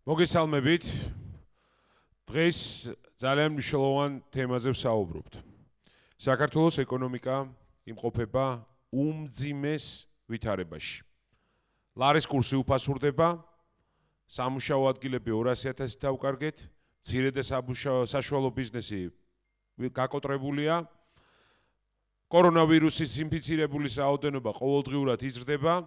მოგესალმებით. დღეს ძალიან მნიშვნელოვან თემაზე ვსაუბრობთ. საქართველოს ეკონომიკა იმყოფება უმძიმეს ვითარებაში. ლარის კურსი უფასურდება, სამუშაო ადგილები 200,000-ით დავკარგეთ, მცირე და საშუალო ბიზნესი გაკოტრებულია, კორონავირუსის ინფიცირებულის რაოდენობა ყოველდღიურად იზრდება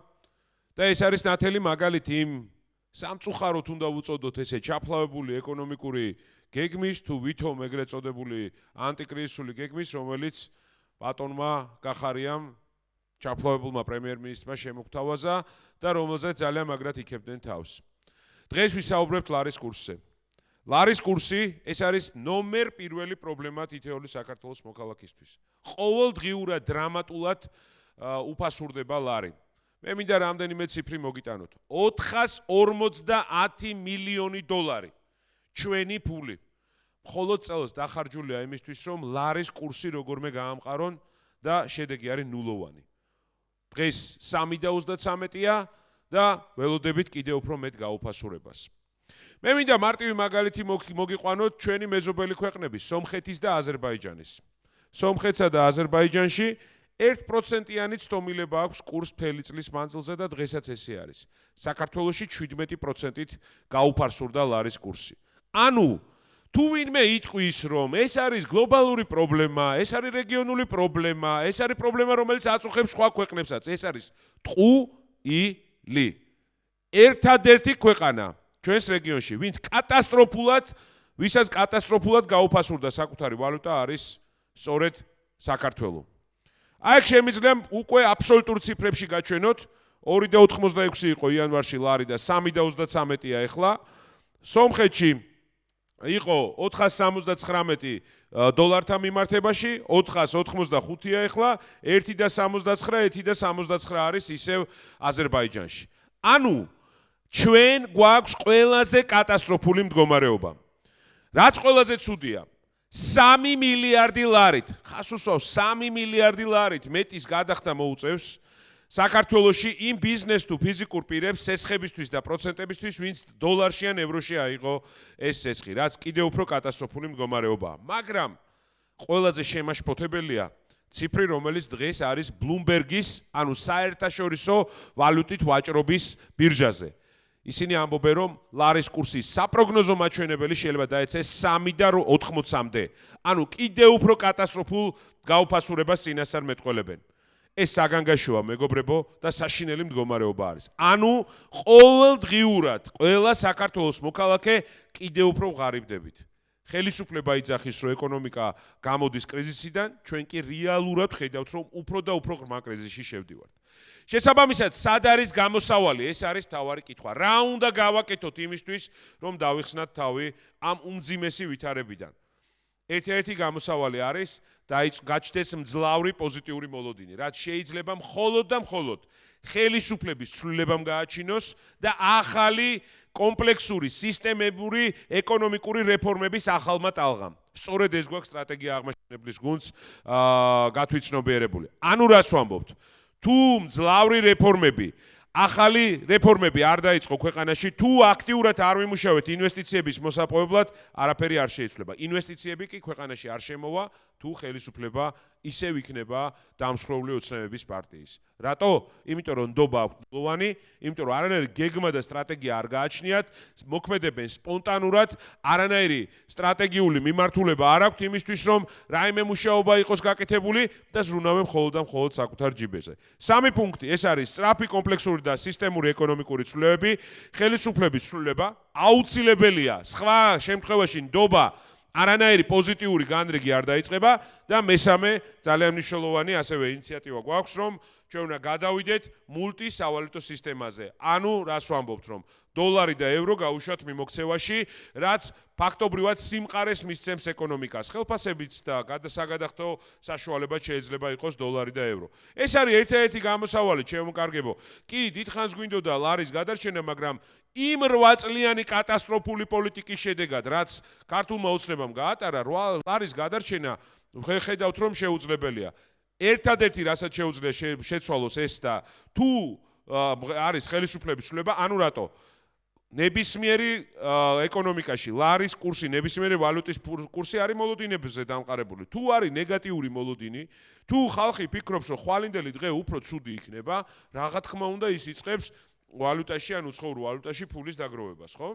და ეს არის ნათელი მაგალითი იმ სამწუხაროდ უნდა ვუწოდოთ ესე ჩაფლავებული ეკონომიკური გეგმის თუ ვითომ ეგრეთ წოდებული ანტიკრიზისული გეგმის, რომელიც ბატონმა კახარიამ ჩაფლავებულმა პრემიერ-მინისტრმა შემოგთავაზა და რომელზეც ძალიან მაგრად იქებდნენ თავს. დღეს ვისაუბრებთ ლარის კურსზე. ლარის კურსი ეს არის ნომერ პირველი პრობლემა თითოეული საქართველოს მოქალაქისთვის. ყოველდღიურად დრამატულად უფასურდება ლარი. მე მინდა რამდენიმე ციფრი მოგიტანოთ. 450 მილიონი დოლარი ჩვენი ფული. მხოლოდ წელს დახარჯულია იმისთვის, რომ ლარის კურსი როგორმე გაამყარონ და შედეგი არის ნულოვანი. დღეს 3.33-ია და ველოდებით კიდევ უფრო მეტ გაუფასურებას. მე მინდა მარტივი მაგალითი მოგიყვანოთ ჩვენი მეზობელი ქვეყნების, სომხეთის და აზერბაიჯანის. სომხეთსა და აზერბაიჯანში 1%-იანი ცდომილება აქვს კურს მთელი წლის მანძილზე და დღესაც ესე არის. საქართველოში 17%-ით გაუფასურდა ლარის კურსი. ანუ თუ ვინმე იტყვის, რომ ეს არის გლობალური პრობლემა, ეს არის რეგიონული პრობლემა, ეს არის პრობლემა, რომელიც აწუხებს სხვა ქვეყნებსაც, ეს არის ტყუილი. ერთადერთი ქვეყანა ჩვენს რეგიონში, ვისაც კატასტროფულად გაუფასურდა საკუთარი ვალუტა არის სწორედ საქართველო. აი შემიძლია უკვე აბსოლუტურ ციფრებში გაჩვენოთ, 2.86 იყო იანვარში ლარი და 3.33-ია ახლა. სომხეთში იყო 479 დოლართან მიმართებაში, 485-ია ახლა, 1.79, 1.79 არის ისევ აზერბაიჯანში. ანუ ჩვენ გვაქვს ყველაზე კატასტროფული მდგომარეობა. რაც ყველაზე ცუდია, 3 მილიარდი ლარით, ხას უსვავს 3 მილიარდი ლარით მეტის გადახდა მოუწევს საქართველოში იმ ბიზნეს თუ ფიზიკურ პირებს სესხებისთვის და პროცენტებისთვის, ვინც დოლარში ან ევროში აიღო ეს სესხი, რაც კიდევ უფრო კატასტროფული მდგომარეობაა. მაგრამ ყველაზე შემაშფოთებელია ციფრი, რომელიც დღეს არის ბლუმბერგის, ანუ საერთაშორისო ვალუტით ვაჭრობის ბირჟაზე. ისინი ამბობენ, რომ ლარის კურსის საპროგნოზო მაჩვენებელი შეიძლება დაეცეს 3.80-მდე. ანუ კიდევ უფრო კატასტროფულ გაუფასურებას წინასწარ მეტყველებენ. ეს საგანგაშოა, მეგობრებო, და საშინელი მდგომარეობა არის. ანუ ყოველდღიურად ყველა საქართველოს მოქალაქე კიდევ უფრო ვღარიბდებით. ხელისუფლება იძახის, რომ ეკონომიკა გამოდის კრიზისიდან, ჩვენ კი რეალურად ხედავთ, რომ უფრო და უფრო ღრმა კრიზისში შევდივართ. შესაბამისად, სად არის გამოსავალი? ეს არის მთავარი კითხვა. რა უნდა გავაკეთოთ იმისთვის, რომ დავიხსნათ თავი ამ უმძიმესი ვითარებიდან? ერთ-ერთი გამოსავალი არის გაჩნდეს მძლავრი პოზიტიური მოლოდინი, რაც შეიძლება მხოლოდ და მხოლოდ ხელისუფლების ცვლილებამ გააჩინოს და ახალი კომპლექსური სისტემური ეკონომიკური რეფორმების ახალმა ტალღამ. სწორედ ეს გვაქვს სტრატეგია აღმაშენებლის გუნდს გათვითცნობიერებული. ანუ რას ვამბობთ? თუ მძლავრი რეფორმები, ახალი რეფორმები არ დაიწყო ქვეყანაში, თუ აქტიურად არ ვიმუშავეთ ინვესტიციების მოსაპოვებლად, არაფერი არ შეიცვლება. ინვესტიციები კი ქვეყანაში არ შემოვა, თუ ხელისუფლება ისევ იქნება დამსხვრეული ოცნებების პარტიის. რატო? იმიტომ რომ ნდობა აქვს ნულოვანი, იმიტომ რომ არანაირი გეგმა და სტრატეგია არ გააჩნიათ, მოქმედებენ სპონტანურად, არანაირი სტრატეგიული მიმართულება არ აქვთ იმისთვის, რომ რაიმე მუშაობა იყოს გაკეთებული და ზრუნავენ მხოლოდ და მხოლოდ საკუთარ ჯიბეზე. 3 პუნქტი, ეს არის სწრაფი კომპლექსური და სისტემური ეკონომიკური ცვლილებები, ხელისუფლების ცვლილება, აუცილებელია სხვა შემთხვევაში ნდობა არანაირი პოზიტიური განრიგი არ დაიწყება და მესამე ძალიან მნიშვნელოვანი ასევე ინიციატივა გვაქვს, რომ ჩვენ უნდა გადავიდეთ მულტისავალუტო სისტემაზე. ანუ რას ვამბობთ, რომ დოლარი და ევრო გაუშვათ მიმოქცევაში, რაც ფაქტობრივად სიმყარეს მისცემს ეკონომიკას. ხელფასებიც და გადასაგადახდო საშუალება შეიძლება იყოს დოლარი და ევრო. ეს არის ერთ-ერთი გამოსავალი, ჩემო კარგებო. კი, დიდხანს გვინდოდა ლარის გადარჩენა, მაგრამ იმ 8 წლიანი კატასტროფული პოლიტიკის შედეგად, რაც ქართულმა ოცნებამ გაატარა, ლარის გადარჩენა ხედავთ, რომ შეუძლებელია. ერთადერთი რასაც შეუძლია შეცვალოს ეს და თუ არის ხელისუფლების ცვლილება, ანუ რატო? ნებისმიერი ეკონომიკაში ლარის კურსი, ნებისმიერი ვალუტის კურსი არის მოლოდინებზე დამყარებული. თუ არის ნეგატიური მოლოდინი, თუ ხალხი ფიქრობს, რომ ხვალინდელი დღე უფრო ცუდი იქნება, რა თქმა უნდა ის იწყებს ვალუტაში ან უცხოურ ვალუტაში ფულის დაგროვებას, ხო?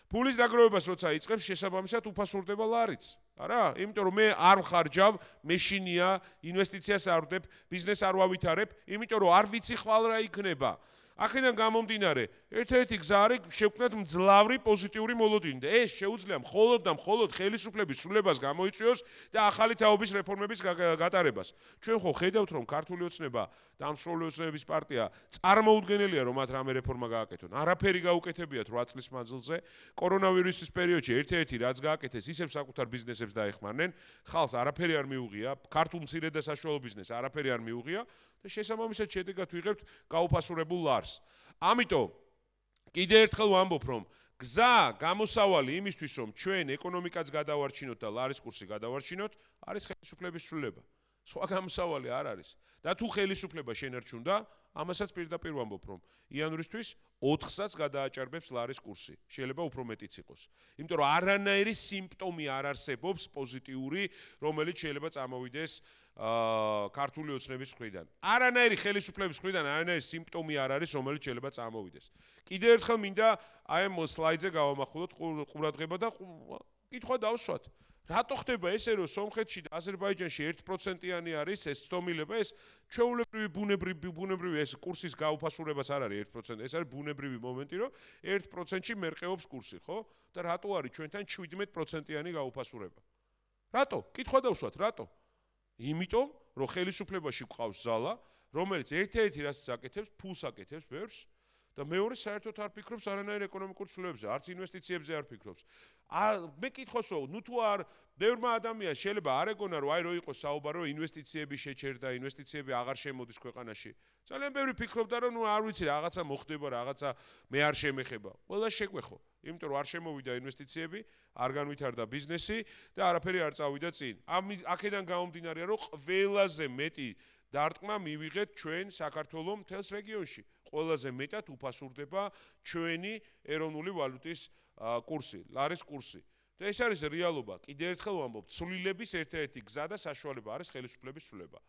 ფულის დაგროვებას როცა იწყებს, შესაბამისად უფასურდება ლარიც. არა? იმიტომ რომ მე არ ვხარჯავ, მე შინია, ინვესტიციას არ ვდებ, ბიზნეს არ ვავითარებ, იმიტომ რომ არ ვიცი ხვალ რა იქნება. აქედან გამომდინარე, ერთ-ერთი გზა არის შევქმნათ მძლავრი პოზიტიური მოლოდინი და ეს შეუძლია მხოლოდ და მხოლოდ ხელისუფლების სრულებას გამოიწვიოს და ახალი თაობის რეფორმების გატარებას. ჩვენ ხო ხედავთ, რომ ქართული ოცნება და ამსროლი ოცნების პარტია წარმოუდგენელია, რომ მათ რამე რეფორმა გააკეთონ. არაფერი გაუკეთებიათ 8 წლის მანძილზე. კორონავირუსის პერიოდში ერთ-ერთი რაც გააკეთეს, ისევ საკუთარ ბიზნესებს დაეხმარნენ. ხალხს არაფერი არ მიუღია, ქართულ მცირე და საშუალო ბიზნესს არაფერი არ მიუღია და შესაბამისად შედეგად ვიღებთ გაუფასურებულ ლარს. ამიტომ კიდე ერთხელ ვამბობ, რომ გზა გამოსავალი იმისთვის, რომ ჩვენ ეკონომიკაც გადავარჩინოთ და ლარის კურსი გადავარჩინოთ, არის ხელისუფლების სრულება. სხვა გამოსავალი არ არის. და თუ ხელისუფლება შენერჩუნდა, ამასაც პირდაპირ ვამბობ, რომ იანვრისთვის 4-საც გადააჭარბებს ლარის კურსი. შეიძლება უფრო მეტიც იყოს. იმიტომ რომ არანაირი სიმპტომი არ არსებობს პოზიტიური, რომელიც შეიძლება წამოვიდეს ქართული ოცნების მხრიდან. არანაირი ხელისუფლების მხრიდან არანაირი სიმპტომი არ არის, რომელიც შეიძლება წამოვიდეს. კიდე ერთხელ მინდა აი ამ სლაიდზე გავამახვილოთ ყურადღება და კითხვა დავსვათ. რატო ხდება ესე, რომ სომხეთში და აზერბაიჯანში 1%-იანი არის ეს ცდომილება, ეს ჩვეულებრივი ბუნებრივი ეს კურსის გაუფასურებას არ არის 1%, ეს არის ბუნებრივი მომენტი, რომ 1%-ში მერყეობს კურსი, ხო? და რატო არის ჩვენთან 17%-იანი გაუფასურება? რატო? კითხვა დავსვათ, რატო? იმიტომ, რომ ხელისუფლებაში გვყავს ზალა, რომელიც ერთ-ერთი რაც აკეთებს, ფულს აკეთებს ბევრს და მეორე საერთოდ არ ფიქრობს არანაირ ეკონომიკურ ცვლილებებზე, არც ინვესტიციებზე არ ფიქრობს. მე კითხოსო, ნუ თუ არ ბევრმა ადამიანს შეიძლება არ ეგონა, რომ აი რო იყოს საუბარო ინვესტიციები შეჩერდა, ინვესტიციები აღარ შემოდის ქვეყანაში. ძალიან ბევრი ფიქრობდა, რომ ნუ არ ვიცი რაღაცა მოხდება, რაღაცა მე არ შემეხება. ყველა შეგვეხო, იმიტომ რომ არ შემოვიდა ინვესტიციები, არ განვითარდა ბიზნესი და არაფერი არ წავიდა წინ. აქედან გამომდინარეა, რომ ყველაზე მეტი დარტყმა მივიღეთ ჩვენ საქართველოს მთელს რეგიონში. ყველაზე მეტად უფასურდება ჩვენი ეროვნული ვალუტის კურსი, ლარის კურსი. და ეს არის რეალობა. კიდევ ერთხელ ვამბობ, ცვლილების ერთ-ერთი გზა და საშუალება არის ხელისუფლების ცვლილება.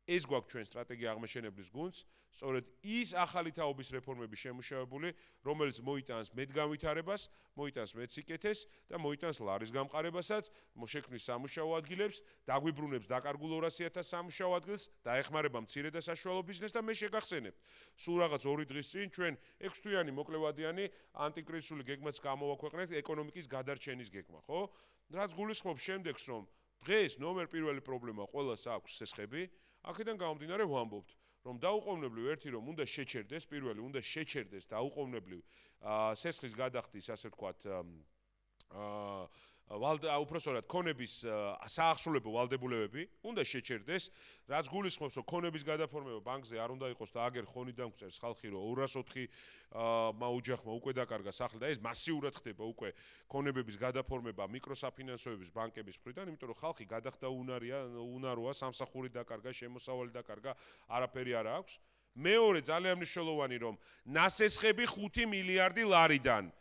ეს გვაქვს ჩვენ სტრატეგია აღმაშენებლის გუნდს, სწორედ ის ახალი თაობის რეფორმები შემუშავებული, რომელიც მოიტანს მეტგანვითარებას, მოიტანს მეციკეთეს და მოიტანს ლარის გამყარებასაც, შექმნის სამუშაო ადგილებს, დაგვიბრუნებს დაკარგულ 200,000 სამუშაო ადგილს, დაეხმარება მცირე და საშუალო ბიზნესს და მე შეგახსენებთ. სულ რაღაც 2 დღის წინ ჩვენ 6 თვიანი მოკლევადიანი ანტიკრიზისული გეგმაც გამოვაქვეყნეთ, ეკონომიკის გადარჩენის გეგმა, ხო? რაც გულისხმობს შემდეგს, რომ დღეს ნომერ პირველი პრობლემა ყველას აქვს სესხები. აქედან გამომდინარე ვამბობთ, რომ დაუყოვნებლივ ერთი რომ უნდა შეჩერდეს, პირველი უნდა შეჩერდეს დაუყოვნებლივ სესხის გადახდის, ასე ვთქვათ, უпроსორად ქონების საახსრულებო ვალდებულებები უნდა შეჩერდეს, რაც გულისხმობს, რომ ქონების გადაფორმება ბანკზე არ უნდა იყოს და აგერ ხონიდან გვწერს ხალხი, რომ 204 ოჯახმა უკვე დაკარგა სახლი და ეს მასიურად ხდება უკვე ქონებების გადაფორმება მიკროსაფინანსოების ბანკების მხრიდან, იმიტომ რომ ხალხი გადახდა უნაროა, სამსახური დაკარგა, შემოსავალი დაკარგა, არაფერი არ აქვს. მეორე ძალიან მნიშვნელოვანი, რომ ნასესხები 5 მილიარდი ლარიდან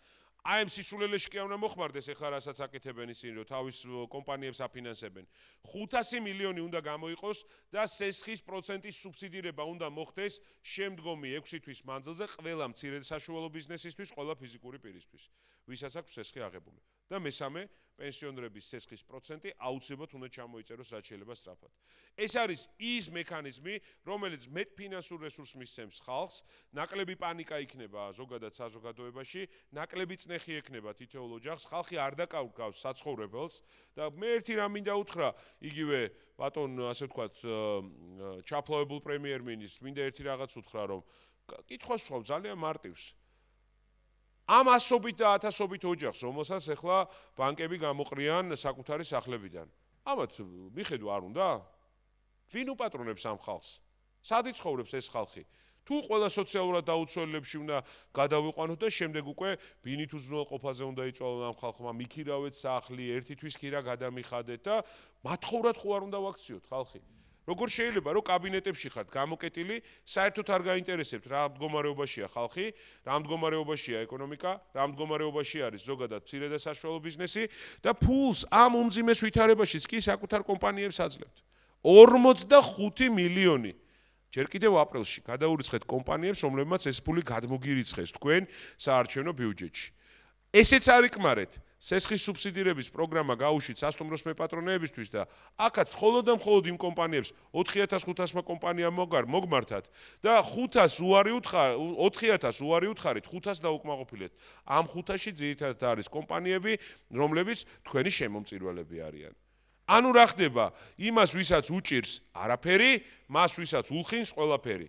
აი ამ სისულელეში კი უნდა მოხმარდეს ეხლა რასაც აკეთებენ ისინი, რომ თავის კომპანიებს აფინანსებენ. 500 მილიონი უნდა გამოიყოს და სესხის პროცენტის სუბსიდირება უნდა მოხდეს შემდგომი 6 თვის მანძილზე ყველა მცირე და საშუალო ბიზნესისთვის, ყველა ფიზიკური პირისთვის, ვისაც აქვს სესხი აღებული. და მესამე, პენსიონერების სესხის პროცენტი აუცილებლად უნდა ჩამოიწეროს რაც შეიძლება სწრაფად. ეს არის ის მექანიზმი, რომელიც მეტ ფინანსურ რესურსს მისცემს ხალხს, ნაკლები პანიკა იქნება ზოგადად საზოგადოებაში, ნაკლები წნეხი ექნება თითოეულ ოჯახს, ხალხი არ დაკარგავს საცხოვრებელს და მე ერთი რამ მინდა უთხრა, იგივე ბატონ, ასე ვთქვათ, ჩაფლავებულ პრემიერ-მინისტრს, მინდა ერთი რაღაც უთხრა, რომ კითხვას ვსვამ ძალიან მარტივს. ამ ასობით და ათასობით ოჯახს, რომელსაც ეხლა ბანკები გამოყრიან საკუთარი სახლებიდან. ამათ მიხედვა არ უნდა? ვინ უპატრონებს ამ ხალხს? სად იცხოვრებს ეს ხალხი? თუ ყველა სოციალურად დაუცველებში უნდა გადავიყვანოთ და შემდეგ უკვე ბინით უზრუნველყოფაზე უნდა იწვალონ ამ ხალხმა, მიქირავეთ სახლი, ერთი თვის ქირა გადამიხადეთ და მათხოვრად ხო არ უნდა ვაქციოთ ხალხი? როგორ შეიძლება რომ კაბინეტებში ხართ გამოკეტილი, საერთოდ არ გაინტერესებთ რა მდგომარეობაშია ხალხი, რა მდგომარეობაშია ეკონომიკა, რა მდგომარეობაში არის ზოგადად მცირე და საშუალო ბიზნესი და ფულს ამ უმძიმეს ვითარებაშიც კი საკუთარ კომპანიებს აძლევთ. 45 მილიონი. ჯერ კიდევ აპრილში გადაურიცხეთ კომპანიებს, რომლებმაც ეს ფული გადმოგირიცხეს თქვენ საარჩევნო ბიუჯეტში. ესეც არ იკმარეთ. სესხის სუბსიდირების პროგრამა გაუშვით სასტუმროს მეპატრონეებისთვის და აქაც მხოლოდ და მხოლოდ იმ კომპანიებს 4500-მა კომპანიამ მოგმართათ და 400 უარი უთხარით, 500 დაუკმაყოფილეთ. ამ 500-ში ძირითადად არის კომპანიები, რომლებიც თქვენი შემომწირველები არიან. ანუ რა ხდება? იმას, ვისაც უჭირს არაფერი, მას ვისაც ულხინს ყველაფერი.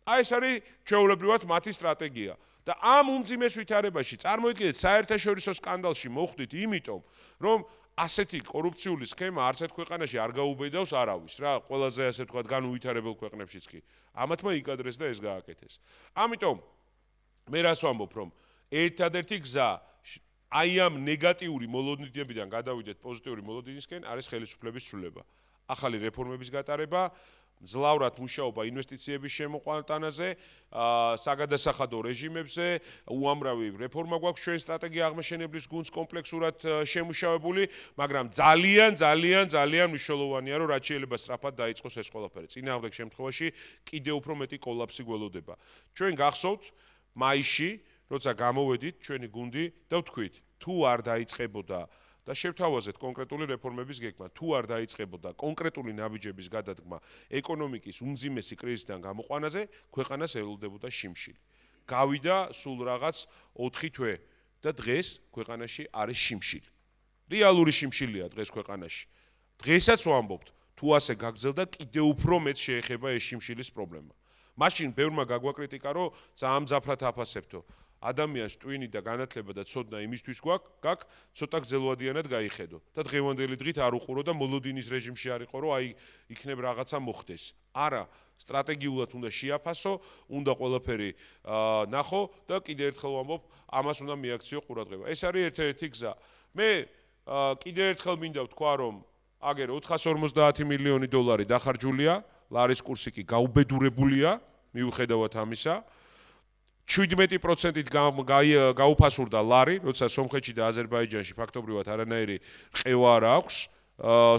აი ეს არის ჩვეულებრივად მათი სტრატეგია. და ამ უმძიმეს ვითარებაში წარმოიდგინეთ საერთაშორისო სკანდალში მოხვდით იმიტომ, რომ ასეთი კორუფციული სქემა არც ერთ ქვეყანაში არ გაუბედავს არავის რა, ყველაზე ასე ვთქვათ განუვითარებელ ქვეყნებშიც კი. ამათმა იკადრეს და ეს გააკეთეს. ამიტომ მე რას ვამბობ, რომ ერთადერთი გზა აი ამ ნეგატიური მოლოდინებიდან გადავიდეთ პოზიტიური მოლოდინისკენ არის ხელისუფლების ცვლილება. ახალი რეფორმების გატარება, ძლავრად მუშაობა ინვესტიციების შემოყვანაზე, საგადასახადო რეჟიმებზე, უამრავი რეფორმა გვაქვს ჩვენ სტრატეგია აღმაშენებლის გუნდს კომპლექსურად შემუშავებული, მაგრამ ძალიან მნიშვნელოვანია, რომ რაც შეიძლება სწრაფად დაიწყოს ეს ყველაფერი. წინააღმდეგ შემთხვევაში კიდევ უფრო მეტი კოლაფსი გველოდება. ჩვენ გახსოვთ მაისში, როცა გამოვედით ჩვენი გუნდი და ვთქვით, თუ არ დაიწყებოდა და შევთავაზეთ კონკრეტული რეფორმების გეგმა, თუ არ დაიწყებოდა კონკრეტული ნაბიჯების გადადგმა ეკონომიკის უმძიმესი კრიზისიდან გამოყვანაზე, ქვეყანას ელოდებოდა შიმშილი. გავიდა სულ რაღაც 4 თვე და დღეს ქვეყანაში არის შიმშილი. რეალური შიმშილია დღეს ქვეყანაში. დღესაც ვამბობთ, თუ ასე გაგრძელდა, კიდევ უფრო მეტ შეეხება ეს შიმშილის პრობლემა. მაშინ ბევრმა გაგვაკრიტიკა, რომ ძალიან მძაფრად აფასებთო. ადამიანს ტვინი და განათლება და ცოდნა იმისთვის გაქვს, ცოტა გრძელვადიანად გაიხედო და დღევანდელი დღით არ უყურო და მოლოდინის რეჟიმში არ იყო, რომ აი იქნებ რაღაცა მოხდეს. არა, სტრატეგიულად უნდა შეაფასო, უნდა ყველაფერი ნახო და კიდევ ერთხელ ვამბობ, ამას უნდა მიაქციო ყურადღება. ეს არის ერთ-ერთი გზა. მე კიდევ ერთხელ მინდა ვთქვა, რომ აგერ 450 მილიონი დოლარი დახარჯულია, ლარის კურსი კი გაუბედურებულია, მიუხედავად ამისა. 17%-ით გაუფასურდა ლარი, როცა სომხეთში და აზერბაიჯანში ფაქტობრივად არანაირი რყევა არ აქვს,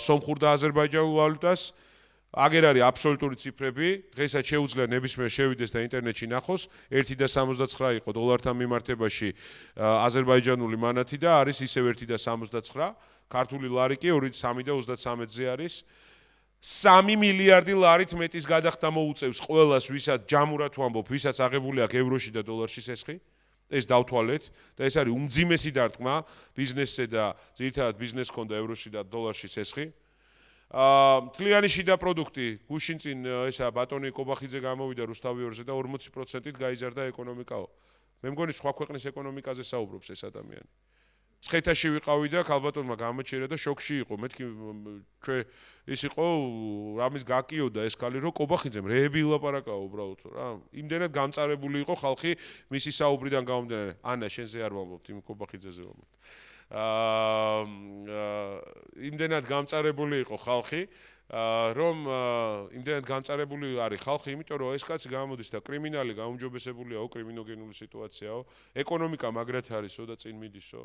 სომხურ და აზერბაიჯანულ ვალუტას. აგერ არის აბსოლუტური ციფრები, დღესაც შეუძლია ნებისმიერ შევიდეს და ინტერნეტში ნახოს, 1.69 იყო დოლართან მიმართებაში აზერბაიჯანული მანათი და არის ისევ 1.69, ქართული ლარი კი 3.33-ზე არის. 3 მილიარდი ლარით მეტის გადახდა მოუწევს ყველას, ვისაც ჯამურად ვამბობ, ვისაც აღებული აქვს ევროში და დოლარში სესხი. ეს დავთვალეთ და ეს არის უმძიმესი დარტყმა ბიზნესზე და ძირითადად ბიზნესს ჰქონდა ევროში და დოლარში სესხი. მთლიანი შიდა პროდუქტი გუშინ წინ ესა ბატონი კობახიძე გამოვიდა რუსთავიორზე და 40%-ით გაიზარდა ეკონომიკაო. მე მგონი სხვა ქვეყნის ეკონომიკაზე საუბრობს ეს ადამიანი. ცხეთაში ვიყავი და ქალბატონმა გამოჩერა და შოქში იყო. მეთქი ჩვენ ის იყო რამის გაკიოდა ეს ქალი რომ კობახიძემ რეები ილაპარაკაო უბრალოდ რა. იმდენად გამწარებული იყო ხალხი მისი საუბრიდან გამომდინარე. ანა შენზე არ ვამბობთ, იმ კობახიძეზე ვამბობთ. იმდენად გამწარებული იყო ხალხი, რომ იმდენად გამწარებული არის ხალხი, იმიტომ რომ ეს კაცი გამოდის და კრიმინალი გაუმჯობესებულია, კრიმინოგენული სიტუაციაო, ეკონომიკა მაგრად არისო და წინ მიდისო.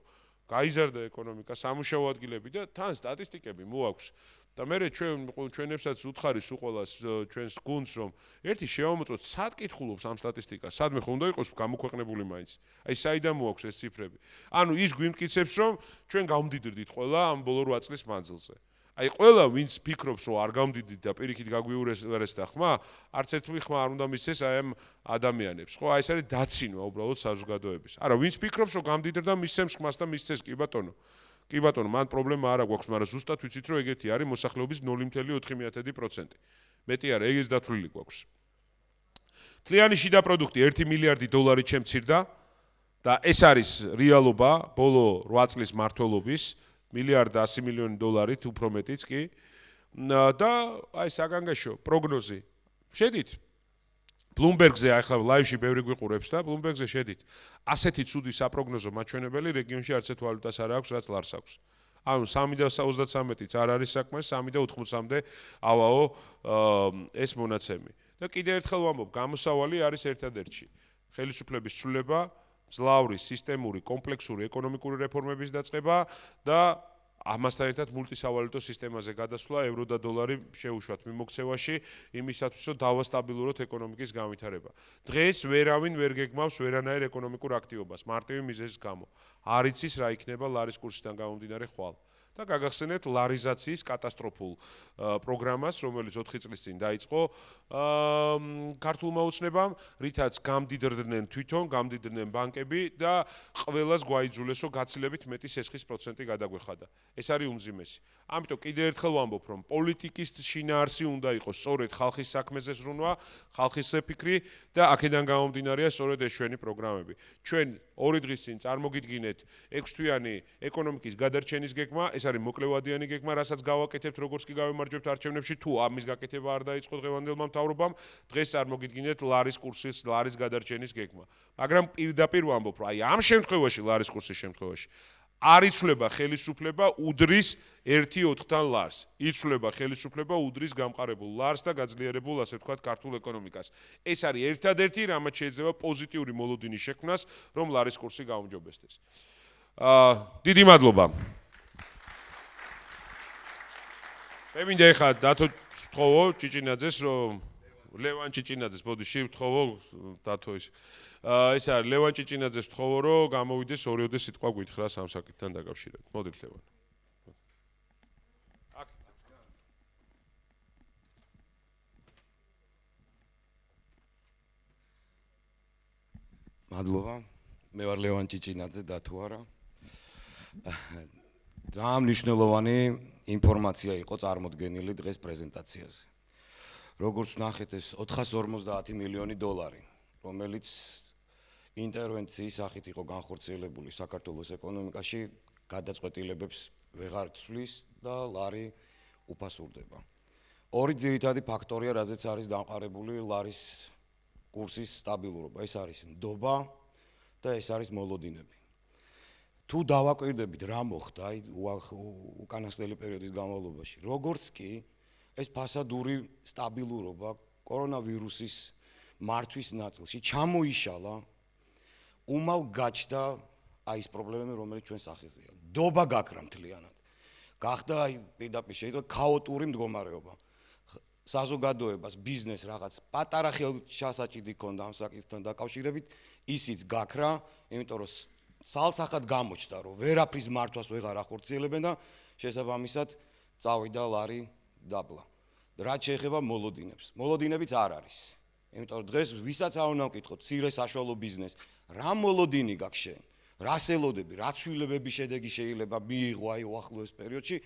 გაიზარდა ეკონომიკა, სამუშაო ადგილები და თან სტატისტიკები მოაქვს. და მე ჩვენებსაც უთხარი სულ ყველას ჩვენს გუნდს რომ ერთი შევამოწმოთ, სად კითხულობს ამ სტატისტიკას, სადმე ხომ უნდა იყოს გამოქვეყნებული მაინც. აი საიდან მოაქვს ეს ციფრები. ანუ ის გვიმტკიცებს რომ ჩვენ გავმდიდრდით ყველა ამ ბოლო 8 წლის მანძილზე. აი ყველა ვინც ფიქრობს რომ არ გავმდიდრდით და პირიქით გაგვიურეს და ხმა, არც ერთული ხმა არ უნდა მისცეს აი ამ ადამიანებს. ხო, აი ეს არის დაცინვა უბრალოდ საზოგადოების. არა, ვინც ფიქრობს რომ გამდიდრდა მისცემს ხმას და მისცეს კი ბატონო. კი ბატონო, მან პრობლემა არ აქვს, მაგრამ ზუსტად ვიცით რომ ეგეთი არის მოსახლეობის 0.4%. მეტი არა, ეგეც დათვლილი გვაქვს. მთლიანი შიდა პროდუქტი 1 მილიარდი დოლარით შემცირდა და ეს არის რეალობა ბოლო 8 წლის მმართველობის 1.1 მილიარდი დოლარით უფრო მეტიც კი. და აი საგანგაშო პროგნოზი. შედით Bloomberg-ზე ახლა ლაივში ბევრი გვიყურებს და Bloomberg-ზე შედით. ასეთი ცუდი საპროგნოზო მაჩვენებელი რეგიონში არც ერთ ვალუტას არ აქვს, რაც ლარს აქვს. ანუ 3.33-იც არ არის საქმე, 3.80-მდე ავაო ეს მონაცემი. და კიდევ ერთხელ ვამბობ, გამოსავალი არის ერთადერთი. ხელისუფლების ცვლილება, მძლავრი, სისტემური, კომპლექსური ეკონომიკური რეფორმების დაწყება და ამასთან ერთად მულტისავალუტო სისტემაზე გადასვლა, ევრო და დოლარი შეუშვათ მიმოქცევაში, იმისათვის, რომ დავასტაბილუროთ ეკონომიკის განვითარება. დღეს ვერავინ ვერ გეგმავს ვერანაირ ეკონომიკურ აქტივობას, მარტივი მიზეზის გამო. არ იცის რა იქნება ლარის კურსიდან გამომდინარე ხვალ. და გაგახსენებთ ლარიზაციის კატასტროფულ პროგრამას, რომელიც 4 წლის წინ დაიწყო ქართულმა ოცნებამ, რითაც გამდიდრდნენ თვითონ, გამდიდრდნენ ბანკები და ყველას გვაიძულეს, რომ გაცილებით მეტი სესხის პროცენტი გადაგვეხადა. ეს არის უმძიმესი. ამიტომ კიდევ ერთხელ ვამბობ, რომ პოლიტიკის შინაარსი უნდა იყოს სწორედ ხალხის საქმეზე ზრუნვა, ხალხის ფიქრი და აქედან გამომდინარეა სწორედ ეს ჩვენი პროგრამები. ჩვენ 2 დღის წინ წარმოგიდგინეთ 6 თვიანი ეკონომიკის გადარჩენის გეგმა, ეს არის მოკლევადიანი გეგმა, რასაც გავაკეთებთ, როგორც კი გავემარჯვებთ არჩევნებში, თუ ამის გაკეთება არ დაიწყო დღევანდელმა მთავრობამ, დღეს წარმოგიდგინეთ ლარის კურსის, ლარის გადარჩენის გეგმა. მაგრამ პირდაპირ ვამბობ, რომ აი ამ შემთხვევაში, ლარის კურსის შემთხვევაში, არ იცვლება ხელისუფლება უდრის 1.4-თან ლარს. იცვლება ხელისუფლება უდრის გამყარებულ ლარს და გაძლიერებულ, ასე ვთქვათ, ქართულ ეკონომიკას. ეს არის ერთადერთი, რამაც შეიძლება პოზიტიური მოლოდინის შექმნას, რომ ლარის კურსი გაუმჯობესდეს. დიდი მადლობა. მე მინდა ეხლა დათო ვთხოვო ჭიჭინაძეს, რომ ლევან ჭიჭინაძეს, ბოდიში ვთხოვო დათო ის. ეს არის ლევან ჭიჭინაძეს ვთხოვო, რომ გამოვიდეს 2-ოდე სიტყვა გითხრა სამ საკითხთან დაკავშირებით. მოდით ლევან. მადლობა. მე ვარ ლევან ჭიჭინაძე, დათო არა. ძალიან მნიშვნელოვანი ინფორმაცია იყო წარმოდგენილი დღეს პრეზენტაციაზე. როგორც ნახეთ, ეს 450 მილიონი დოლარი, რომელიც ინტერვენციის სახით იყო განხორციელებული საქართველოს ეკონომიკაში, გადაწყვეტილებებს ვეღარ ცვლის და ლარი უფასურდება. ორი ძირითადი ფაქტორია, რაზეც არის დამყარებული ლარის კურსის სტაბილურობა. ეს არის ნდობა და ეს არის მოლოდინები. თუ დავაკვირდებით რა მოხდა უკანასკნელი პერიოდის განმავლობაში, როგორც კი ეს ფასადური სტაბილურობა კორონავირუსის მართვის ნაწილში ჩამოიშალა, უმალ გაჩნდა ის პრობლემები, რომელიც ჩვენ სახეზეა. ნდობა გაქრა მთლიანად. გახდა პირდაპირ შეიძლება ქაოტური მდგომარეობა. საზოგადოებას, ბიზნესს რაღაც პატარა ხელშასაჭიდი ჰქონდა ამ საკითხთან დაკავშირებით, ისიც გაქრა, იმიტომ რომ სალსახად გამოჩნდა, რომ ვერაფრის მართვას ვეღარ ახორციელებენ და შესაბამისად წავიდა ლარი დაბლა. რაც შეეხება მოლოდინებს. მოლოდინებიც არ არის. იმიტომ რომ დღეს ვისაც არ უნდა ვკითხოთ, მცირე საშუალო ბიზნესს, რა მოლოდინი გაქვს შენ? რას ელოდები, რა ცვლილებების შედეგი შეიძლება მიიღო აი უახლოეს პერიოდში?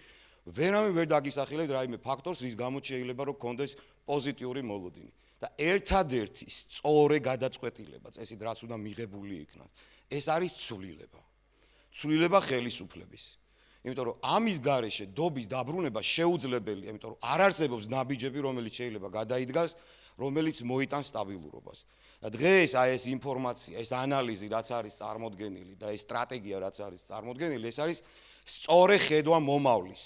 ვერავინ ვერ დაგისახელებთ რაიმე ფაქტორს, რის გამოც შეიძლება რომ გქონდეს პოზიტიური მოლოდინი. და ერთადერთი სწორი გადაწყვეტილება, წესით რაც უნდა მიღებული იქნას, ეს არის ცვლილება. ცვლილება ხელისუფლების. იმიტომ რომ ამის გარეშე დობის დაბრუნება შეუძლებელია, იმიტომ რომ არ არსებობს ნაბიჯები, რომელიც შეიძლება გადაიდგას, რომელიც მოიტანს სტაბილურობას. და დღეს აი ეს ინფორმაცია, ეს ანალიზი, რაც არის წარმოდგენილი და ეს სტრატეგია, რაც არის წარმოდგენილი, ეს არის სწორი ხედვა მომავლის.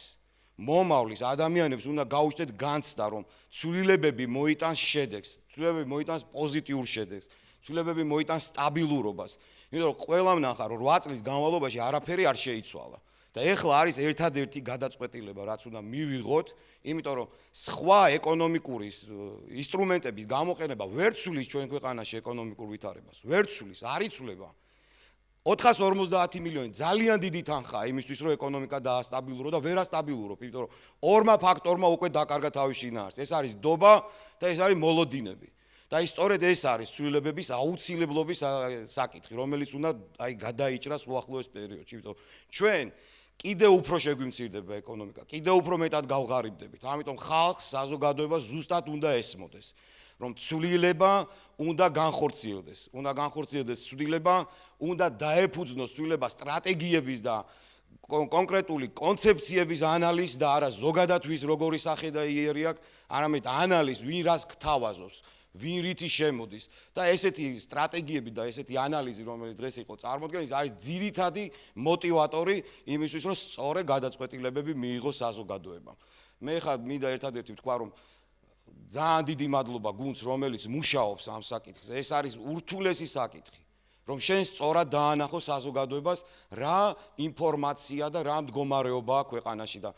მომავლის ადამიანებს უნდა გაუჩნდეთ განცდა, რომ ცვლილებები მოიტანს შედეგს, ცვლილებები მოიტანს პოზიტიურ შედეგს, ცვლილებები მოიტანს სტაბილურობას. იმიტომ რომ ყველამ ნახა, რომ 8 წლის განმავლობაში არაფერი არ შეიცვალა. და ეხლა არის ერთადერთი გადაწყვეტილება, რაც უნდა მივიღოთ, იმიტომ რომ სხვა ეკონომიკური ინსტრუმენტების გამოყენება ვერ ცვლის ჩვენ ქვეყანაში ეკონომიკურ ვითარებას, ვერ ცვლის, არ იცვლება. 450 მილიონი ძალიან დიდი თანხაა იმისთვის, რომ ეკონომიკა დაასტაბილურო და ვერ ასტაბილურობ, იმიტომ რომ ორმა ფაქტორმა უკვე დაკარგა თავის შინაარსს. ეს არის ნდობა და ეს არის მოლოდინები. და ის სწორედ ეს არის ცვლილებების აუცილებლობის საკითხი, რომელიც უნდა გადაიჭრას უახლოეს პერიოდში, იმიტომ რომ ჩვენ კიდევ უფრო შეგვიმცირდება ეკონომიკა, კიდევ უფრო მეტად გავღარიბდებით. ამიტომ ხალხს, საზოგადოებას ზუსტად უნდა ესმოდეს, რომ ცვლილება უნდა განხორციელდეს. უნდა განხორციელდეს ცვლილება, უნდა დაეფუძნოს ცვლილება სტრატეგიების და კონკრეტული კონცეფციების ანალიზს და არა ზოგადად ვის როგორი სახე და იერი აქვს, არამედ ანალიზს, ვინ რას გთავაზობს, ვინ რითი შემოდის და ესეთი სტრატეგიები და ესეთი ანალიზი, რომელიც დღეს იყო წარმოდგენილი, არის ძირითადი мотиваტორი იმისთვის, რომ სწორი გადაწყვეტილებები მიიღოს საზოგადოებამ. მე ხა მინდა ერთადერთი ვთქვა, რომ ძალიან დიდი მადლობა გუნდს, რომელიც მუშაობს ამ საკითხზე. ეს არის ურთულესი საკითხი, რომ შენ სწორად დაანახო საზოგადოებას რა ინფორმაცია და რა მდგომარეობა აქვს ქვეყანაში და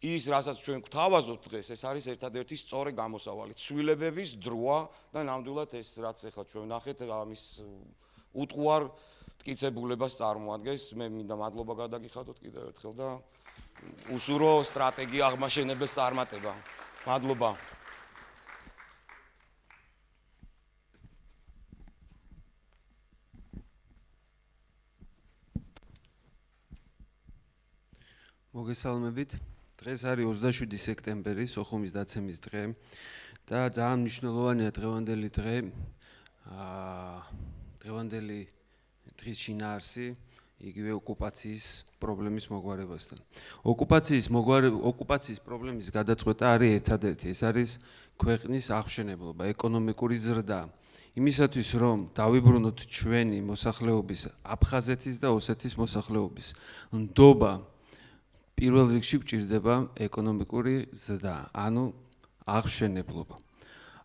ის, რასაც ჩვენ გვთავაზობთ დღეს, ეს არის ერთადერთი სწორი გამოსავალი. ცვლილებების დროა და ნამდვილად ეს რაც ახლა ჩვენ ვნახეთ, ამის უტყუარ მტკიცებულებას წარმოადგენს. მე მინდა მადლობა გადაგიხადოთ კიდევ ერთხელ და უსურო სტრატეგია აღმაშენებელს წარმატება. მადლობა. მოგესალმებით. დღეს არის 27 სექტემბერი, სოხუმის დაცემის დღე და ძალიან მნიშვნელოვანია დღევანდელი დღე. დღევანდელი დღის შინაარსი იგივე ოკუპაციის პრობლემის მოგვარებასთან. ოკუპაციის პრობლემის გადაწყვეტა არის ერთადერთი, ეს არის ქვეყნის აღშენებლობა, ეკონომიკური ზრდა. იმისათვის რომ დავიბრუნოთ ჩვენი მოსახლეობის, აფხაზეთის და ოსეთის მოსახლეობის ნდობა პირველ რიგში გვჭირდება ეკონომიკური ზრდა, ანუ აღშენებლობა.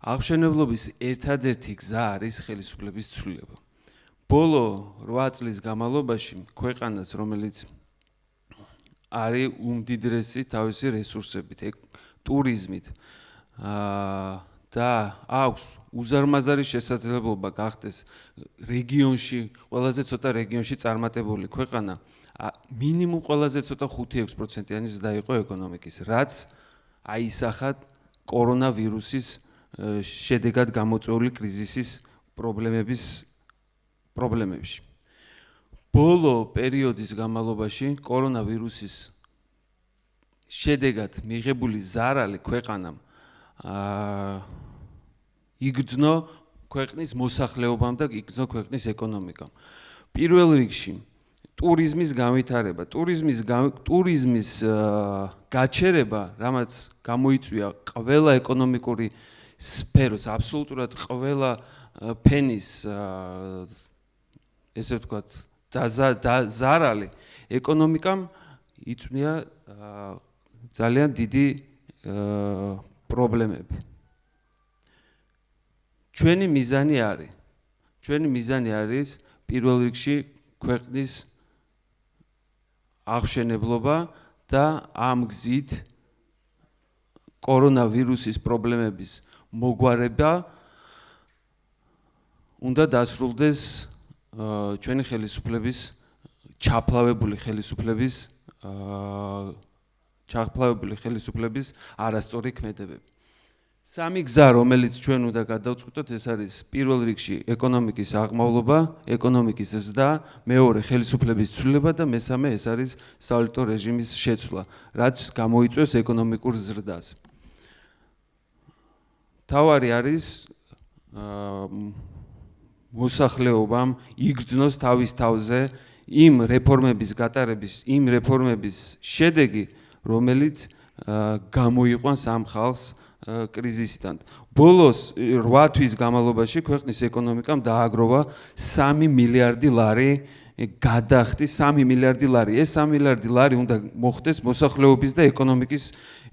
აღშენებლობის ერთადერთი გზა არის ხელისუფლების ცვლილება. ბოლო 8 წლის განმავლობაში ქვეყანას, რომელიც არის უმდიდრესი თავისი რესურსებით, ტურიზმით და აქვს უზარმაზარი შესაძლებლობა გახდეს რეგიონში, ყველაზე ცოტა რეგიონში წარმატებული ქვეყანა, მინიმუმ ყველაზე ცოტა 5-6%-იანი ზრდა იყო ეკონომიკის, რაც აისახა კორონავირუსის შედეგად გამოწვეული კრიზისის პრობლემებში. ბოლო პერიოდის განმავლობაში კორონავირუსის შედეგად მიღებული ზარალი ქვეყანამ იგრძნო ქვეყნის მოსახლეობამ და იგრძნო ქვეყნის ეკონომიკამ. პირველ რიგში ტურიზმის განვითარება, ტურიზმის გაჩერება, რამაც გამოიწვია ყველა ეკონომიკური სფეროს, აბსოლუტურად ყველა ფენის ესე ვთქვათ, ზარალი ეკონომიკამ იწვნია ძალიან დიდი პრობლემები. ჩვენი მიზანი არის პირველ რიგში ქვეყნის აღშენებლობა და ამ გზით კორონავირუსის პრობლემების მოგვარება უნდა დასრულდეს ჩვენი ხელისუფლების ჩაფლავებული ხელისუფლების არასწორი ქმედებები. სამი გზა, რომელიც ჩვენ უნდა გადავწყვიტოთ, ეს არის პირველ რიგში ეკონომიკის აღმავლობა, ეკონომიკის ზრდა, მეორე ხელისუფლების ცვლილება და მესამე ეს არის სავალუტო რეჟიმის შეცვლა, რაც გამოიწვევს ეკონომიკურ ზრდას. თავარი არის მოსახლეობამ იგრძნოს თავის თავზე იმ რეფორმების შედეგი, რომელიც გამოიყვანს ამ ხალხს კრიზისიდან. ბოლოს 8 თვის განმავლობაში ქვეყნის ეკონომიკამ დააგროვა 3 მილიარდი ლარი გადახდი 3 მილიარდი ლარი. ეს 3 მილიარდი ლარი უნდა მოხდეს მოსახლეობის და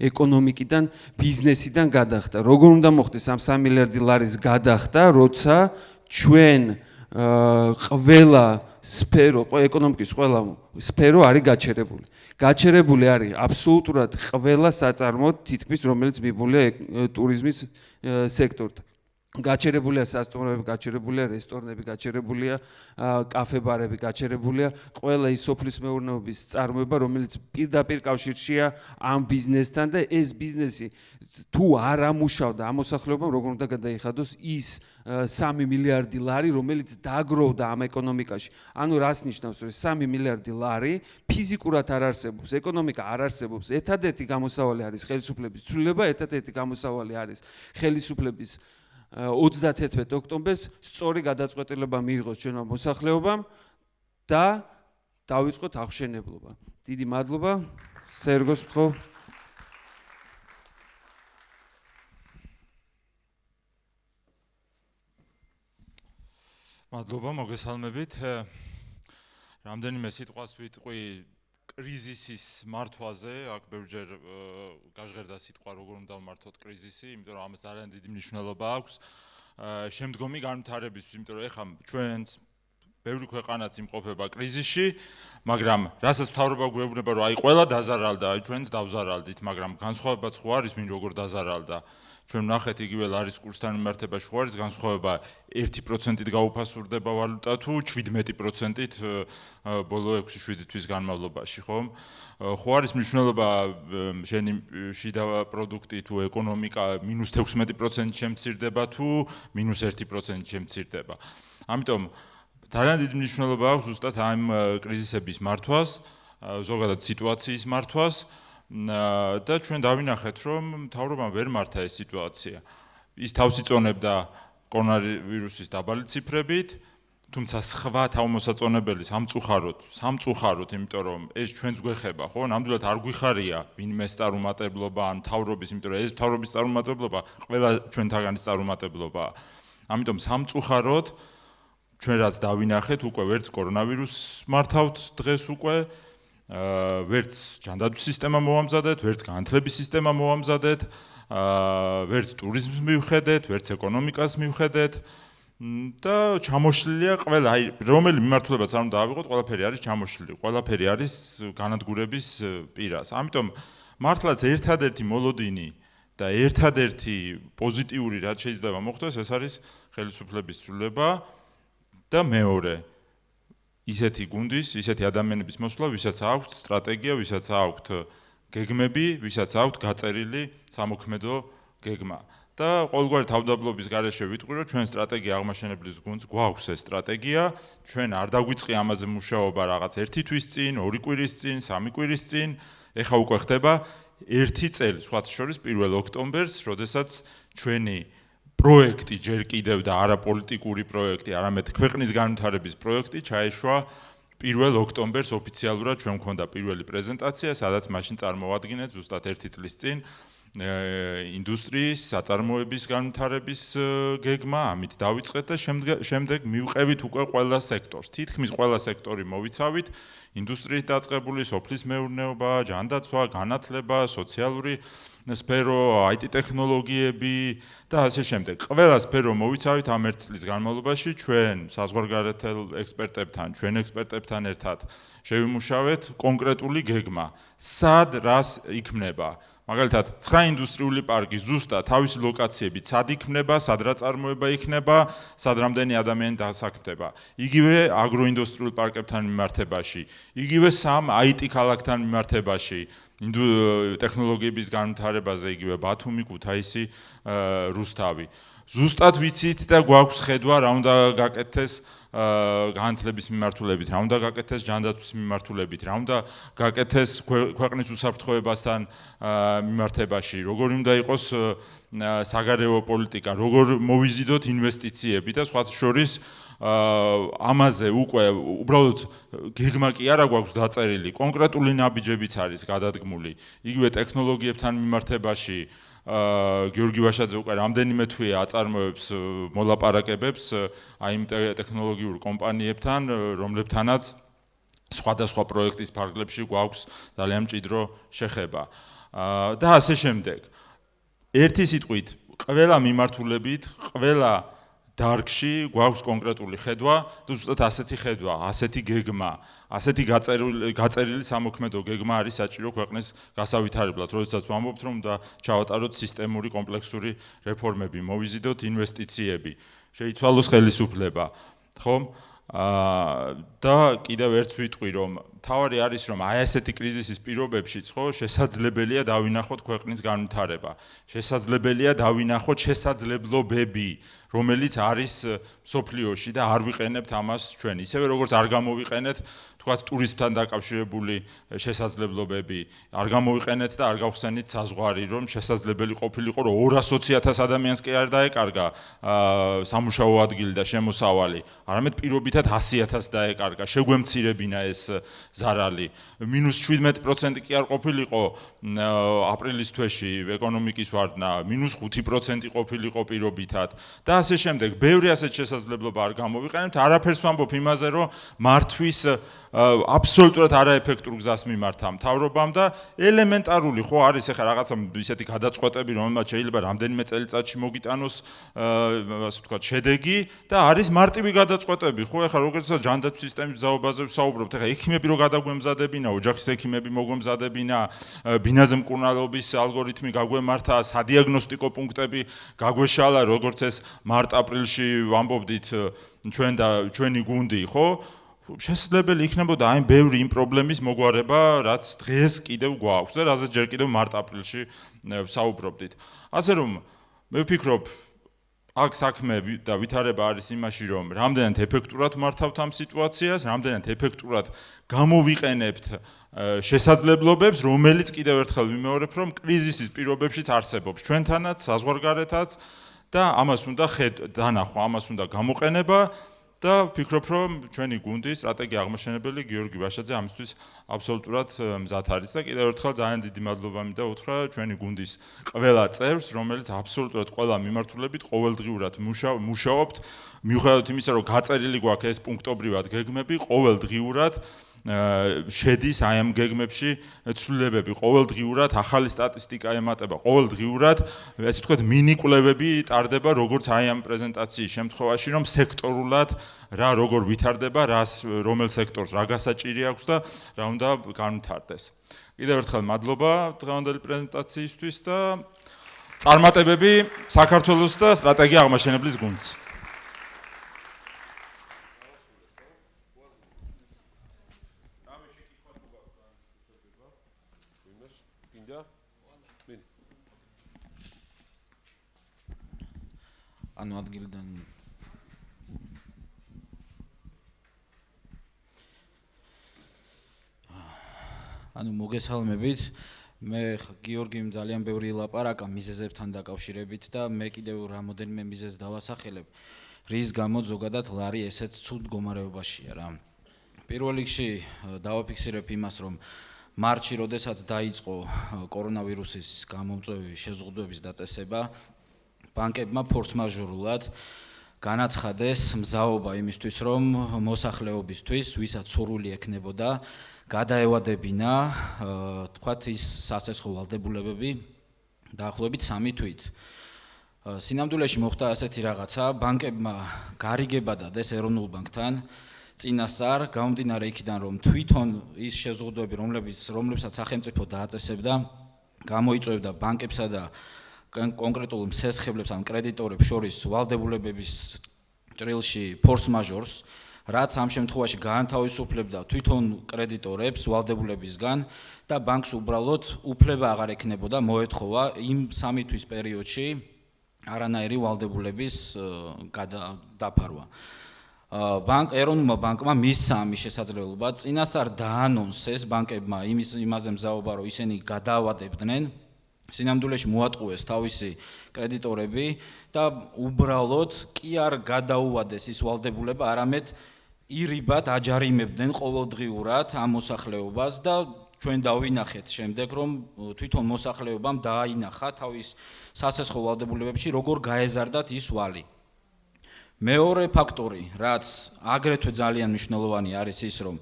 ეკონომიკიდან, ბიზნესიდან გადახდა. როგორ უნდა მოხდეს ამ 3 მილიარდი ლარის გადახდა, როცა ჩვენ ყველა სფერო, ეკონომიკის ყველა სფერო არის გაჩერებული. გაჩერებული არის აბსოლუტურად ყველა საწარმო თითქმის, რომელიც მიბულია ტურიზმის სექტორთან. გაჩერებულია სასტუმროები, გაჩერებულია რესტორნები, გაჩერებულია კაფე-ბარები, გაჩერებულია ყველა ის სოფლის მეურნეობის წარმოება, რომელიც პირდაპირ კავშირშია ამ ბიზნესთან და ეს ბიზნესი თუ არ ამუშავდა ამ მოსახლეობამ, როგორ უნდა გადაიხადოს ის 3 მილიარდი ლარი, რომელიც დაგროვდა ამ ეკონომიკაში. ანუ რას ნიშნავს, რომ 3 მილიარდი ლარი ფიზიკურად არ არსებობს, ეკონომიკა არ არსებობს. ერთადერთი გამოსავალი არის ხელისუფლების ცვლილება, ერთადერთი გამოსავალი არის ხელისუფლების 31 ოქტომბერს სწორი გადაწყვეტილება მიიღოს ჩვენმა მოსახლეობამ და დავიწყოთ აღშენებლობა. დიდი მადლობა. სერგოს ვთხოვ. მადლობა, მოგესალმებით. რამდენიმე სიტყვას ვიტყვი კრიზისის მართვაზე, აქ ბევრჯერ გაჟღერდა სიტყვა როგორ უნდა ვმართოთ კრიზისი, იმიტომ რომ ამას ძალიან დიდი მნიშვნელობა აქვს შემდგომი განვითარებისთვის, იმიტომ რომ ეხლა ჩვენც ბევრი ქვეყანაც იმყოფება კრიზისში, მაგრამ რასაც მთავრობა გვეუბნება, რომ აი ყველა დაზარალდა, აი ჩვენც დავზარალდით, მაგრამ განსხვავებაც ხო არის, ვინ როგორ დაზარალდა. ჩვენ ვნახეთ იგივე ლარის კურსთან მიმართებაში ხო არის განსხვავება 1%-ით გაუფასურდება ვალუტა თუ 17%-ით ბოლო 6-7 თვის განმავლობაში, ხომ? ხო არის მნიშვნელობა შენი შიდა პროდუქტი თუ ეკონომიკა -16% შემცირდება თუ -1% შემცირდება. ამიტომ ძალიან დიდი მნიშვნელობა აქვს ზუსტად ამ კრიზისების მართვას, ზოგადად სიტუაციის მართვას. და ჩვენ დავინახეთ, რომ მთავრობამ ვერ მართა ეს სიტუაცია. ის თავს იწონებდა კორონავირუსის დაბალი ციფრებით, თუმცა სხვა თავმოსაწონებელი სამწუხაროდ, იმიტომ რომ ეს ჩვენს გვეხება, ხო? ნამდვილად არ გვიხარია ვინმეს წარუმატებლობა ან მთავრობის, იმიტომ რომ ეს მთავრობის წარუმატებლობა ყველა ჩვენთაგანის წარუმატებლობაა. ამიტომ სამწუხაროდ ჩვენ რაც დავინახეთ, უკვე ვერც კორონავირუსს მართავთ დღეს უკვე ვერც ჯანდაცვის სისტემა მოვამზადეთ, ვერც განათლების სისტემა მოვამზადეთ, ვერც ტურიზმს მივხედეთ, ვერც ეკონომიკას მივხედეთ და ჩამოშლილია ყველა, აი რომელი მიმართულებაც არ უნდა ავიღოთ, ყველაფერი არის ჩამოშლილი, ყველაფერი არის განადგურების პირას. ამიტომ მართლაც ერთადერთი მოლოდინი და ერთადერთი პოზიტიური რაც შეიძლება მოხდეს, ეს არის ხელისუფლების ცვლილება და მეორე ისეთი გუნდის, ისეთი ადამიანების მოსვლა, ვისაც აქვთ სტრატეგია, ვისაც აქვთ გეგმები, ვისაც აქვთ გაწერილი სამოქმედო გეგმა. და ყოველგვარი თავდაბლობის გარეშე ვიტყვი, რომ ჩვენ სტრატეგია აღმაშენებლის გუნდს გვაქვს ეს სტრატეგია, ჩვენ არ დაგვიწყი ამაზე მუშაობა რაღაც 1 თვის წინ, 2 კვირის წინ, 3 კვირის წინ, ეხა უკვე ხდება 1 წელი, სხვათა შორის 1 ოქტომბერს, როდესაც ჩვენი პროექტი ჯერ კიდევ და არა პოლიტიკური პროექტი, არამედ ქვეყნის განვითარების პროექტი ჩაეშვა 1 ოქტომბერს ოფიციალურად ჩვენ მქონდა პირველი პრეზენტაცია, სადაც მაშინ წარმოვადგინეთ ზუსტად 1 წლის წინ ინდუსტრიის, საწარმოების განვითარების გეგმა, ამით დავიწყეთ და შემდეგ მივყევით უკვე ყველა სექტორს. თითქმის ყველა სექტორი მოვიცავით, ინდუსტრიით დაწყებული, სოფლის მეურნეობა, ჯანდაცვა, განათლება, სოციალური სფერო, IT ტექნოლოგიები და ასე შემდეგ. ყველა სფერო მოვიცავით ამ 1 წლის განმავლობაში, ჩვენ საზღვარგარეთელ ექსპერტებთან, ჩვენ ექსპერტებთან ერთად შევიმუშავეთ კონკრეტული გეგმა. სად რას იქმნება? მაგალითად, 9 ინდუსტრიული პარკი ზუსტად თავისი ლოკაციებით სად იქმნება, სად რა წარმოება იქნება, სად რამდენი ადამიანი დასაქმდება. იგივე აგროინდუსტრიულ პარკებთან მიმართებაში, იგივე 3 IT ქალაქთან მიმართებაში, ტექნოლოგიების განვითარებაზე, იგივე ბათუმი, ქუთაისი, რუსთავი. ზუსტად ვიცით და გვაქვს ხედვა რა უნდა გაკეთდეს განათლების მიმართულებით, რა უნდა გაკეთდეს ჯანდაცვის მიმართულებით, რა უნდა გაკეთდეს ქვეყნის უსაფრთხოებასთან მიმართებაში, როგორი უნდა იყოს საგარეო პოლიტიკა, როგორ მოვიზიდოთ ინვესტიციები და სხვა შორის ამაზე უკვე უბრალოდ გეგმა კი არა გვაქვს დაწერილი, კონკრეტული ნაბიჯებიც არის გადადგმული, იგივე ტექნოლოგიებთან მიმართებაში გიორგი ვაშაძე უკვე რამდენიმე თვეა აწარმოებს მოლაპარაკებებს აი იმ ტექნოლოგიურ კომპანიებთან, რომლებთანაც სხვადასხვა პროექტის ფარგლებში გვაქვს ძალიან მჭიდრო შეხება. და ასე შემდეგ. ერთი სიტყვით, ყველა მიმართულებით, ყველა დარგში გვაქვს კონკრეტული ხედვა და ზუსტად ასეთი ხედვა, ასეთი გეგმა, ასეთი გაწერილი სამოქმედო გეგმა არის საჭირო ქვეყნის გასავითარებლად, როდესაც ვამბობთ, რომ უნდა ჩავატაროთ სისტემური კომპლექსური რეფორმები, მოვიზიდოთ ინვესტიციები, შეიცვალოს ხელისუფლება, ხომ? და კიდევ ერთ ვიტყვი, რომ თავარი არის, რომ აი ასეთი კრიზისის პირობებშიც, ხო, შესაძლებელია დავინახოთ ქვეყნის განვითარება. შესაძლებელია დავინახოთ შესაძლებლობები, რომელიც არის სოფლიოში და არ ვიყენებთ ამას ჩვენ. ისევე როგორც არ გამოვიყენეთ, თქვათ, ტურიზმთან დაკავშირებული შესაძლებლობები, არ გამოვიყენეთ და არ გავხსენით საზღვარი, რომ შესაძლებელი ყოფილიყო, რომ 220,000 ადამიანს კი არ დაეკარგა სამუშაო ადგილი და შემოსავალი, არამედ პირობითად 100,000 დაეკარგა. შეგვემცირებინა ეს ზარალი. -17% კი არ ყოფილიყო აპრილის თვეში ეკონომიკის ვარდნა, -5% ყოფილიყო პირობითად და ასე შემდეგ. ბევრი ასეთ შესაძლებლობა არ გამოვიყენებთ. არაფერს ვამბობ იმაზე, რომ მართვის აბსოლუტურად არაეფექტურ გზას მიმართა მთავრობამ და ელემენტარული ხო არის ახლა რაღაცა ისეთი გადაწყვეტები, რომელმაც შეიძლება რამდენიმე წელიწადში მოგიტანოს ასე ვთქვათ შედეგი და არის მარტივი გადაწყვეტები ხო ახლა როგორცაა ჯანდაცვის სისტემის მზაობაზე ვსაუბრობთ ახლა ექიმები რო გადაგვემზადებინა ოჯახის ექიმები მოგვემზადებინა ბინაზე მკურნალობის ალგორითმი გაგვემართა სადიაგნოსტიკო პუნქტები გაგვეშალა როგორც ეს მარტ-აპრილში ვამბობდით ჩვენ და ჩვენი გუნდი ხო შესაძლებელი იქნებოდა აი ბევრი იმ პრობლემის მოგვარება, რაც დღეს კიდევ გვაქვს და რაზეც ჯერ კიდევ მარტ-აპრილში ვსაუბრობდით. ასე რომ მე ვფიქრობ, აქ საქმე და ვითარება არის იმაში, რომ რამდენად ეფექტურად მართავთ ამ სიტუაციას, რამდენად ეფექტურად გამოვიყენებთ შესაძლებლობებს, რომელიც კიდევ ერთხელ ვიმეორებ, რომ კრიზისის პირობებშიც არსებობს ჩვენთანაც, საზღვარგარეთაც და ამას უნდა დანახვა, ამას უნდა გამოყენება. და ვფიქრობ, რომ ჩვენი გუნდი სტრატეგია აღმაშენებელი გიორგი ვაშაძე ამისთვის აბსოლუტურად მზად არის და კიდევ ერთხელ ძალიან დიდი მადლობა მინდა უთხრა ჩვენი გუნდის ყველა წევრს, რომელიც აბსოლუტურად ყველა მიმართულებით ყოველდღიურად მუშაობთ, მიუხედავად იმისა, რომ გაწერილი გვაქვს ეს პუნქტობრივად გეგმები, ყოველდღიურად შედის აი ამ გეგმებში ცვლილებები, ყოველდღიურად ახალი სტატისტიკა ემატება, ყოველდღიურად ესე ვთქვათ მინიკვლევები ტარდება, როგორც აი ამ პრეზენტაციის შემთხვევაში, რომ სექტორულად რა როგორ ვითარდება, რომელ სექტორს რა გასაჭირი აქვს და რა უნდა განვითარდეს. კიდევ ერთხელ მადლობა დღევანდელი პრეზენტაციისთვის და წარმატებები საქართველოს და სტრატეგია აღმაშენებლის გუნდს. ანუ ადგილიდან ანუ მოგესალმებით მე გიორგიმ ძალიან ბევრი ლაპარაკა მიზეზებთან დაკავშირებით და მე კიდევ რამოდენიმე მიზეზს დავასახელებ რის გამო ზოგადად ლარი ესეც ცუდ მდგომარეობაშია რა პირველ რიგში დავაფიქსირებ იმას რომ მარტში როდესაც დაიწყო კორონავირუსის გამომწვევი შეზღუდვების დაწესება ბანკებმა ფორს-მაჟორულად განაცხადეს მზაობა იმისთვის, რომ მოსახლეობისთვის, ვისაც სურვილი ექნებოდა, გადაევადებინა, თქვათ ის სასესხო ვალდებულებები დაახლოებით 3 თვით. სინამდვილეში მოხდა ასეთი რაღაცა, ბანკებმა გარიგება დადეს ეროვნულ ბანკთან წინასწარ, გამომდინარე იქიდან, რომ თვითონ ის შეზღუდვები, რომლებსაც სახელმწიფო დააწესებდა, გამოიწვევდა ბანკებსა და კონკრეტულ მსესხებლებს ან კრედიტორებს შორის ვალდებულებების ჭრილში ფორს-მაჟორს, რაც ამ შემთხვევაში გაანთავისუფლებდა თვითონ კრედიტორებს ვალდებულებისგან და ბანკს უბრალოდ უფლება აღარ ექნებოდა მოეთხოვა იმ 3 თვის პერიოდში არანაირი ვალდებულების დაფარვა. ეროვნულმა ბანკმა მისცა ამის შესაძლებლობა, წინასწარ დაანონსეს ბანკებმა იმაზე მზაობა, რომ ისინი გადაავადებდნენ სინამდვილეში მოატყუეს თავისი კრედიტორები და უბრალოდ კი არ გადაუვადეს ის ვალდებულება, არამედ ირიბად აჯარიმებდნენ ყოველდღიურად ამ მოსახლეობას და ჩვენ დავინახეთ შემდეგ, რომ თვითონ მოსახლეობამ დააინახა თავის სასესხო ვალდებულებებში, როგორ გაეზარდათ ის ვალი. მეორე ფაქტორი, რაც აგრეთვე ძალიან მნიშვნელოვანი არის ის, რომ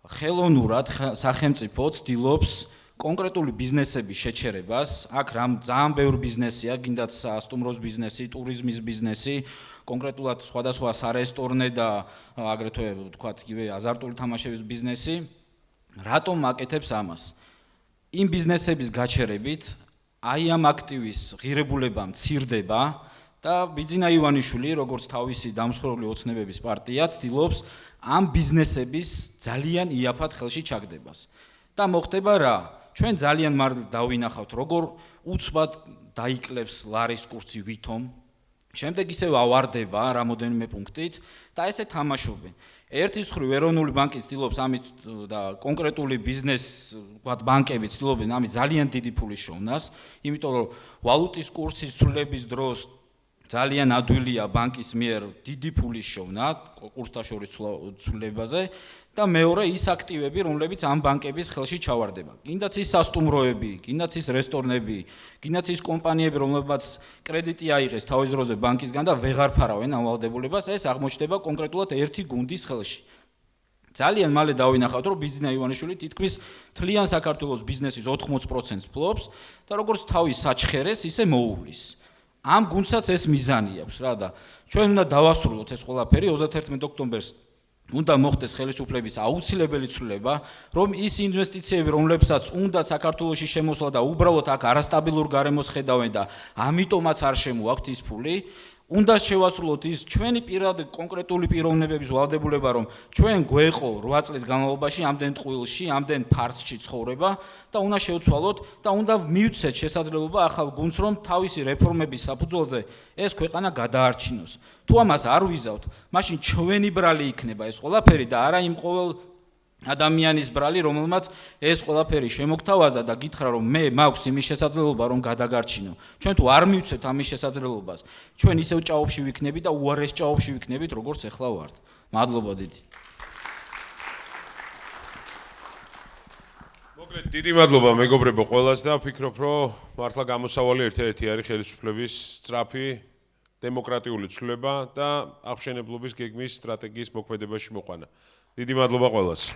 ხელოვნურად სახელმწიფო ცდილობს კონკრეტული ბიზნესების შეჩერებას, აქ ძალიან ბევრი ბიზნესია, გინდათ სასტუმროს ბიზნესი, ტურიზმის ბიზნესი, კონკრეტულად სხვადასხვა სარესტორნე და აგრეთვე ვთქვათ, იგივე აზარტული თამაშების ბიზნესი, რატომ აკეთებს ამას? იმ ბიზნესების გაჩერებით აი ამ აქტივის ღირებულება მცირდება და ბიძინა ივანიშვილი, როგორც თავისი დამსხვრეული ოცნებების პარტია, ცდილობს ამ ბიზნესების ძალიან იაფად ხელში ჩაგდებას. და მოხდება რა? ჩვენ ძალიან მარტივად დავინახავთ, როგორ უცბად დაიკლებს ლარის კურსი ვითომ. შემდეგ ისევ ავარდება რამოდენიმე პუნქტით და ესე თამაშობენ. ერთის მხრივ ეროვნული ბანკი ცდილობს ამით და კონკრეტული ბიზნეს, ვთქვათ, ბანკები ცდილობენ ამით ძალიან დიდი ფულის შოვნას, იმიტომ რომ ვალუტის კურსის ცვლილების დროს ძალიან ადვილია ბანკის მიერ დიდი ფულის შოვნა კურსთა შორის ცვლილებაზე და მეორე ის აქტივები, რომლებიც ამ ბანკების ხელში ჩავარდება. კიდაც ის სასტუმროები, კიდაც ის რესტორნები, კიდაც ის კომპანიები, რომლებსაც კრედიტი აიღეს თავის დროზე ბანკისგან და ვეღარ ფარავენ ამ ვალდებულებას, ეს აღმოჩნდება კონკრეტულად ერთი გუნდის ხელში. ძალიან მალე დავინახავთ, რომ ბიზნესა ივანიშვილი თითქმის მთლიან საქართველოს ბიზნესის 80%-ს ფლობს და როგორც თავის საჩხერეს, ისე მოუვლის. ამ გუნდსაც ეს მიზანი აქვს რა და ჩვენ უნდა დავასრულოთ ეს ყველაფერი 31 ოქტომბერს უნდა მოხდეს ხელისუფლების აუცილებელი ცვლილება, რომ ის ინვესტიციები, რომლებსაც უნდა საქართველოში შემოსვლა და უბრალოდ აქ არასტაბილურ გარემოს ხედავენ და ამიტომაც არ შემოაქვთ ის ფული, უნდა შევასრულოთ ის ჩვენი პირადი კონკრეტული პიროვნებების ვალდებულება, რომ ჩვენ გვეყო 8 წლის განმავლობაში ამდენ ტყუილში, ამდენ ფარსში ცხოვრება და უნდა შევცვალოთ და უნდა მივცეთ შესაძლებლობა ახალ გუნდს, რომ თავისი რეფორმების საფუძველზე ეს ქვეყანა გადაარჩინოს. თუ ამას არ ვიზავთ, მაშინ ჩვენი ბრალი იქნება ეს ყველაფერი და არა იმ ყოველ ადამიანის ბრალი, რომელმაც ეს ყველაფერი შემოგთავაზა და გითხრა, რომ მე მაქვს იმის შესაძლებლობა, რომ გადაგარჩინო. ჩვენ თუ არ მივცეთ ამის შესაძლებლობას, ჩვენ ისევ ჭაობში ვიქნებით და უარეს ჭაობში ვიქნებით, როგორც ეხლა ვართ. მადლობა დიდი. მოკლედ, დიდი მადლობა მეგობრებო ყველას და ვფიქრობ, რომ მართლა გამოსავალი ერთ-ერთი არის ხელისუფლების სწრაფი დემოკრატიული ცვლილება და აღშენებლობის გეგმის სტრატეგიის მოქმედებაში მოყვანა. დიდი მადლობა ყველას.